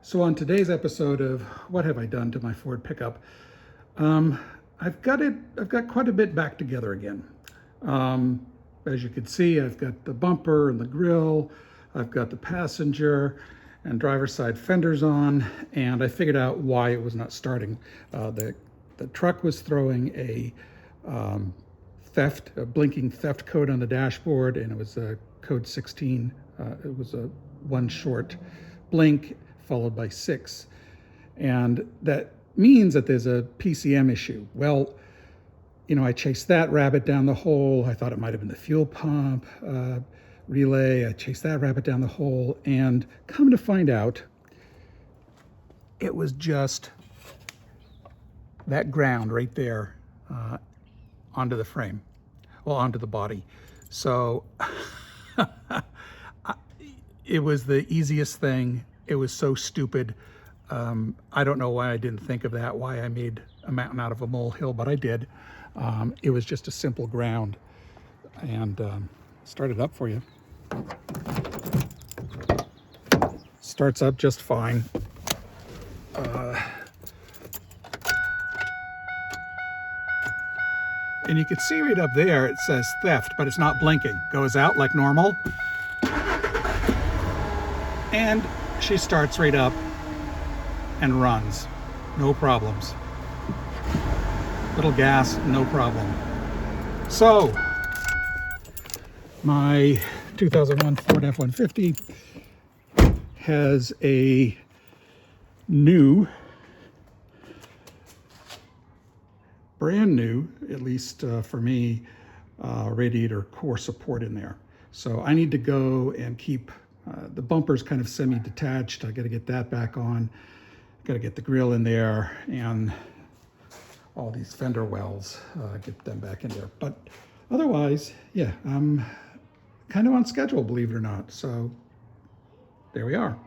So on today's episode of What Have I Done to My Ford Pickup, I've got quite a bit back together again. As you can see, I've got the bumper and the grille, I've got the passenger and driver's side fenders on, and I figured out why it was not starting. The truck was throwing a blinking theft code on the dashboard, and it was a code 16. It was a one short blink followed by 6. And that means that there's a PCM issue. Well, I chased that rabbit down the hole. I thought it might have been the fuel pump relay. I chased that rabbit down the hole, and come to find out, it was just that ground right there onto the frame, well, onto the body. So it was the easiest thing. It was so stupid. I don't know why I didn't think of that, why I made a mountain out of a molehill, but I did. It was just a simple ground. And start it up for you. Starts up just fine. And you can see right up there, it says theft, but it's not blinking. Goes out like normal. And she starts right up and runs. No problems. Little gas, no problem. So, my 2001 Ford F-150 has a new, brand new, at least for me, radiator core support in there. So I need to go and keep the bumper's kind of semi-detached. I got to get that back on. Got to get the grill in there and all these fender wells, get them back in there. But otherwise, yeah, I'm kind of on schedule, believe it or not. So there we are.